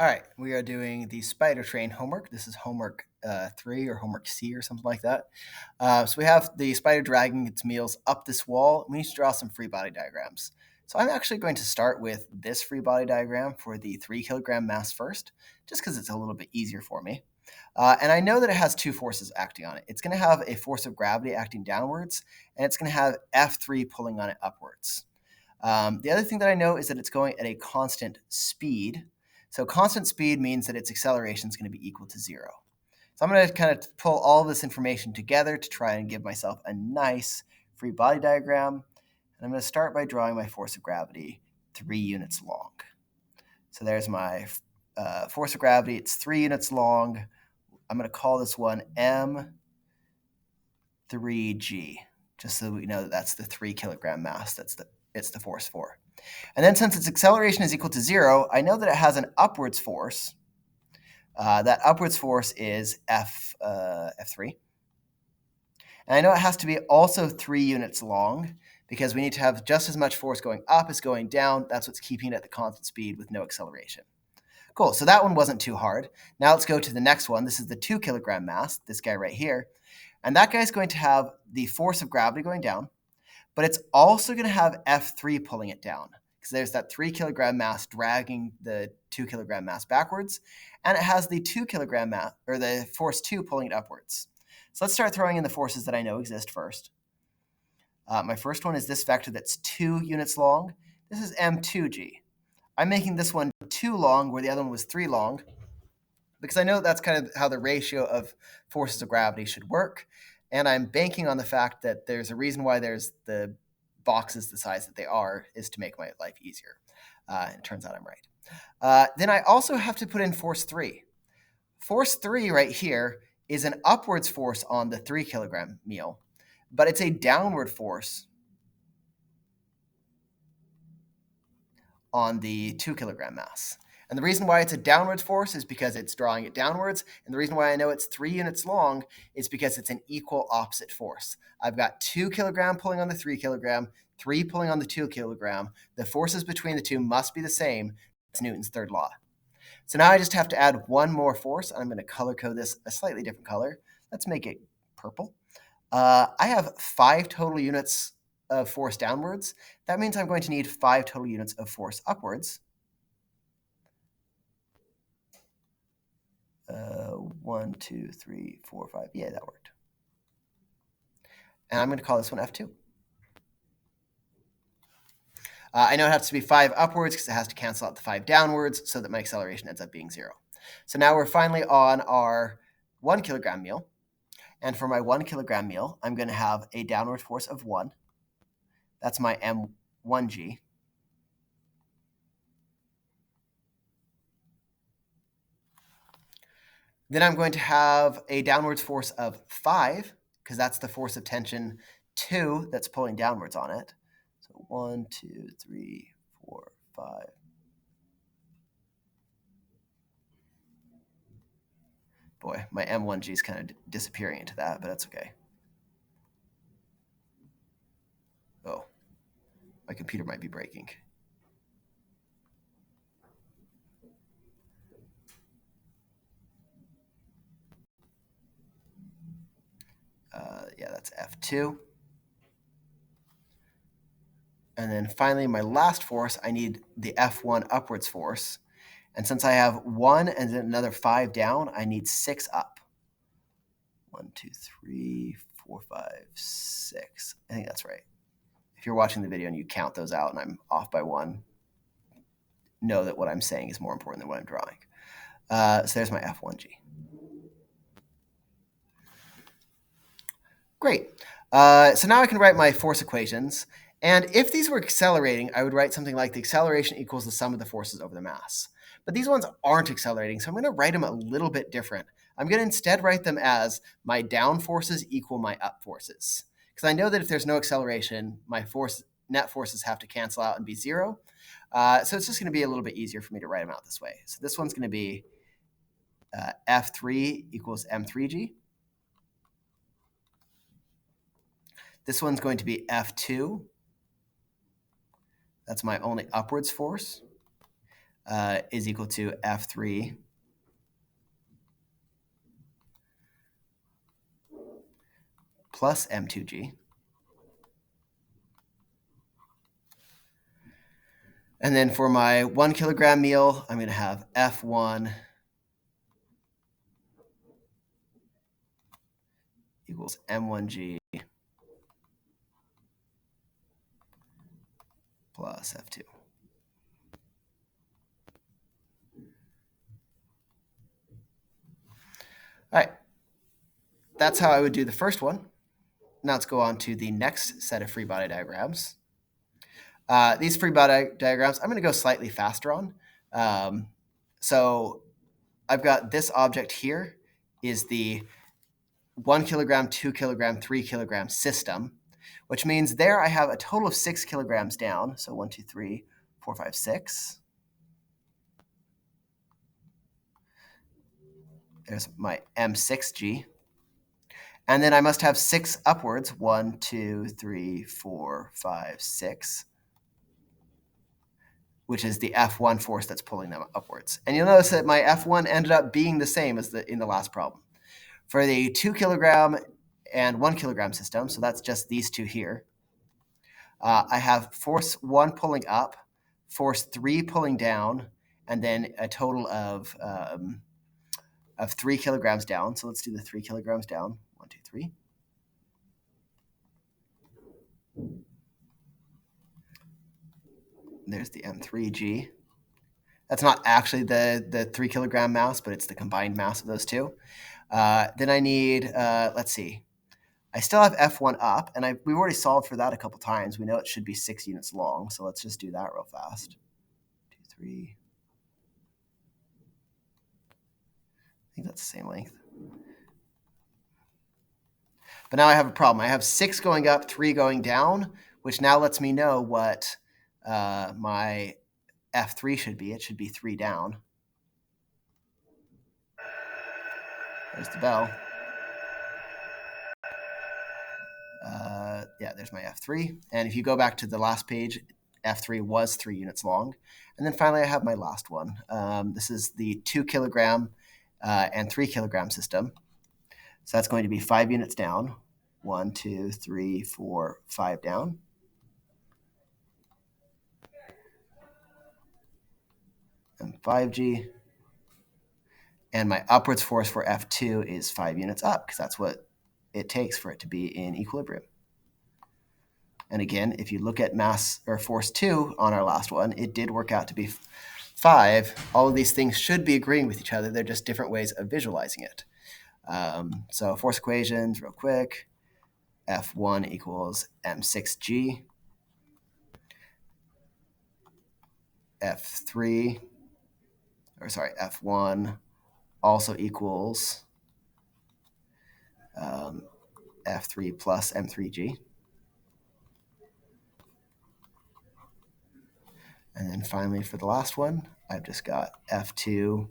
All right, we are doing the spider train homework. This is homework 3 or homework C or something like that. So we have the spider dragging its meals up this wall. We need to draw some free body diagrams. So I'm actually going to start with this free body diagram for the 3 kilogram mass first, just because it's a little bit easier for me. And I know that it has two forces acting on it. It's going to have a force of gravity acting downwards, and it's going to have F3 pulling on it upwards. The other thing that I know is that it's going at a constant speed. So constant speed means that its acceleration is going to be equal to 0. So I'm going to kind of pull all this information together to try and give myself a nice free body diagram. And I'm going to start by drawing my force of gravity 3 units long. So there's my force of gravity. It's 3 units long. I'm going to call this one M3G, just so we know that that's the 3 kilogram mass. It's the force for. And then since its acceleration is equal to 0, I know that it has an upwards force. That upwards force is F3. And I know it has to be also 3 units long because we need to have just as much force going up as going down. That's what's keeping it at the constant speed with no acceleration. Cool, so that one wasn't too hard. Now let's go to the next one. This is the 2 kilogram mass, this guy right here. And that guy's going to have the force of gravity going down, but it's also going to have F3 pulling it down because there's that 3 kilogram mass dragging the 2 kilogram mass backwards, and it has the 2 kilogram mass, or the force 2 pulling it upwards. So let's start throwing in the forces that I know exist first. My first one is this vector that's 2 units long. This is M2G. I'm making this one 2 long where the other one was 3 long because I know that's kind of how the ratio of forces of gravity should work. And I'm banking on the fact that there's a reason why there's the boxes the size that they are is to make my life easier. It turns out I'm right. Then I also have to put in force 3. Force 3 right here is an upwards force on the 3 kilogram meal, but it's a downward force on the 2 kilogram mass. And the reason why it's a downwards force is because it's drawing it downwards. And the reason why I know it's 3 units long is because it's an equal opposite force. I've got 2 kilogram pulling on the 3 kilogram, 3 pulling on the 2 kilogram. The forces between the two must be the same. It's Newton's third law. So now I just have to add one more force. I'm going to color code this a slightly different color. Let's make it purple. I have 5 total units of force downwards. That means I'm going to need 5 total units of force upwards. 1, 2, 3, 4, 5. Yeah, that worked. And I'm going to call this one F2. I know it has to be 5 upwards because it has to cancel out the 5 downwards so that my acceleration ends up being 0. So now we're finally on our 1 kilogram meal. And for my 1 kilogram meal, I'm going to have a downward force of 1. That's my M1G. Then I'm going to have a downwards force of 5, because that's the force of tension 2 that's pulling downwards on it. So 1, 2, 3, 4, 5. Boy, my M1G is kind of disappearing into that, but that's okay. Oh, my computer might be breaking. Yeah, that's F2. And then finally, my last force, I need the F1 upwards force. And since I have 1 and then another 5 down, I need 6 up. 1, 2, 3, 4, 5, 6. I think that's right. If you're watching the video and you count those out and I'm off by 1, know that what I'm saying is more important than what I'm drawing. So there's my F1G. Great. So now I can write my force equations. And if these were accelerating, I would write something like the acceleration equals the sum of the forces over the mass. But these ones aren't accelerating, so I'm going to write them a little bit different. I'm going to instead write them as my down forces equal my up forces. Because I know that if there's no acceleration, my net forces have to cancel out and be 0. So it's just going to be a little bit easier for me to write them out this way. So this one's going to be F3 equals M3G. This one's going to be F2. That's my only upwards force. is equal to F3 plus M2G. And then for my 1 kilogram meal, I'm going to have F1 equals M1G plus F2. All right, that's how I would do the first one. Now let's go on to the next set of free body diagrams. These free body diagrams, I'm going to go slightly faster on. So I've got this object here is the 1 kilogram, 2 kilogram, 3 kilogram system, which means there I have a total of 6 kilograms down. So 1, 2, 3, 4, 5, 6. There's my M6G. And then I must have 6 upwards, 1, 2, 3, 4, 5, 6, which is the F1 force that's pulling them upwards. And you'll notice that my F1 ended up being the same as in the last problem. For the 2 kilogram and 1 kilogram system, so that's just these two here, I have force 1 pulling up, force 3 pulling down, and then a total of 3 kilograms down. So let's do the 3 kilograms down. 1, 2, 3. There's the M3G. That's not actually the 3 kilogram mass, but it's the combined mass of those two. Then I need, let's see, I still have F1 up, and we've already solved for that a couple times. We know it should be 6 units long, so let's just do that real fast. 2, 3. I think that's the same length. But now I have a problem. I have 6 going up, 3 going down, which now lets me know what my F3 should be. It should be 3 down. There's the bell. Yeah, there's my F3. And if you go back to the last page, F3 was 3 units long. And then finally, I have my last one. This is the 2 kilogram and 3 kilogram system. So that's going to be 5 units down. 1, 2, 3, 4, 5 down. And 5G. And my upwards force for F2 is 5 units up, because that's what it takes for it to be in equilibrium. And again, if you look at mass or force 2 on our last one, it did work out to be 5. All of these things should be agreeing with each other. They're just different ways of visualizing it. So force equations real quick. F1 equals M6G. F1 also equals F3 plus M3G. And then finally, for the last one, I've just got F2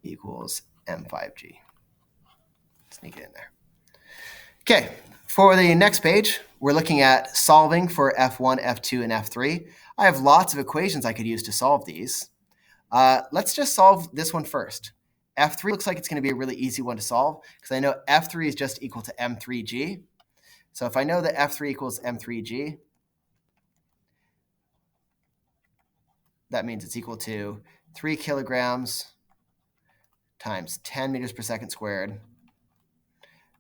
equals M5G. Sneak it in there. Okay, for the next page, we're looking at solving for F1, F2, and F3. I have lots of equations I could use to solve these. Let's just solve this one first. F3 looks like it's going to be a really easy one to solve, because I know F3 is just equal to M3G. So if I know that F3 equals M3G, that means it's equal to 3 kilograms times 10 meters per second squared.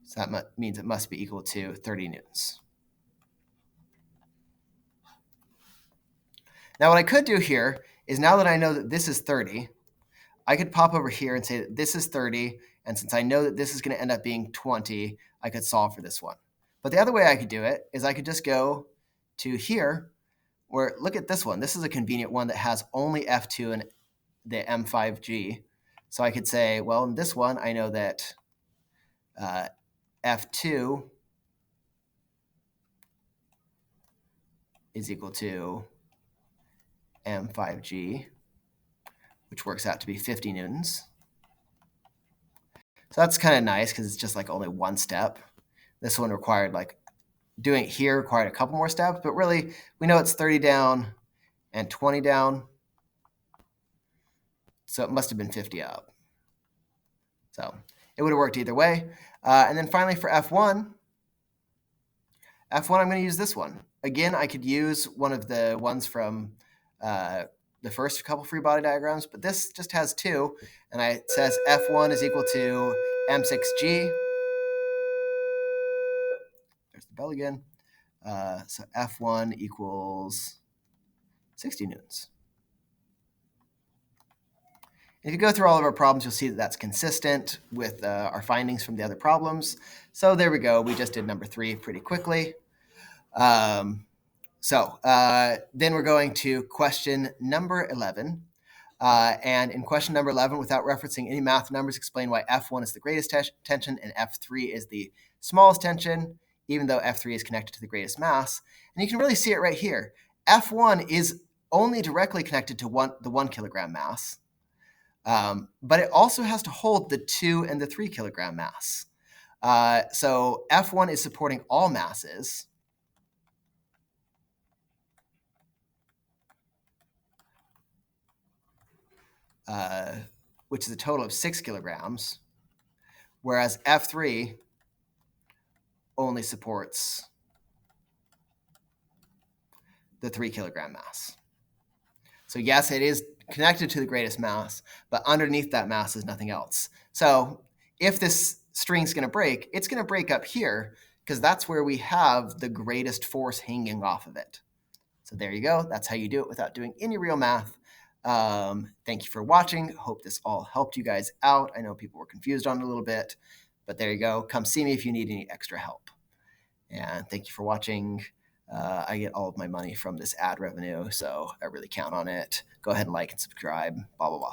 So that means it must be equal to 30 newtons. Now what I could do here is, now that I know that this is 30, I could pop over here and say that this is 30, and since I know that this is going to end up being 20, I could solve for this one. But the other way I could do it is I could just go to here, where, look at this one. This is a convenient one that has only F2 and the M5G. So I could say, well, in this one, I know that F2 is equal to M5G, which works out to be 50 newtons. So that's kind of nice, because it's just like only one step. This one required, like, doing it here required a couple more steps, but really we know it's 30 down and 20 down. So it must have been 50 up. So it would have worked either way. And then finally for F1, I'm going to use this one. Again, I could use one of the ones from the first couple free body diagrams, but this just has 2, and it says F1 is equal to M6G. There's the bell again. So F1 equals 60 newtons. If you go through all of our problems, you'll see that that's consistent with our findings from the other problems. So there we go. We just did number 3 pretty quickly. Then we're going to question number 11. And in question number 11, without referencing any math numbers, explain why F1 is the greatest tension and F3 is the smallest tension, even though F3 is connected to the greatest mass. And you can really see it right here. F1 is only directly connected to the 1 kilogram mass, but it also has to hold the 2 and the 3 kilogram mass. So F1 is supporting all masses. Which is a total of 6 kilograms, whereas F3 only supports the 3 kilogram mass. So yes, it is connected to the greatest mass, but underneath that mass is nothing else. So if this string's going to break, it's going to break up here because that's where we have the greatest force hanging off of it. So there you go. That's how you do it without doing any real math. Thank you for watching. Hope this all helped you guys out. I know people were confused on it a little bit, but there you go. Come see me if you need any extra help. And thank you for watching. I get all of my money from this ad revenue, so I really count on it. Go ahead and like and subscribe, blah, blah, blah.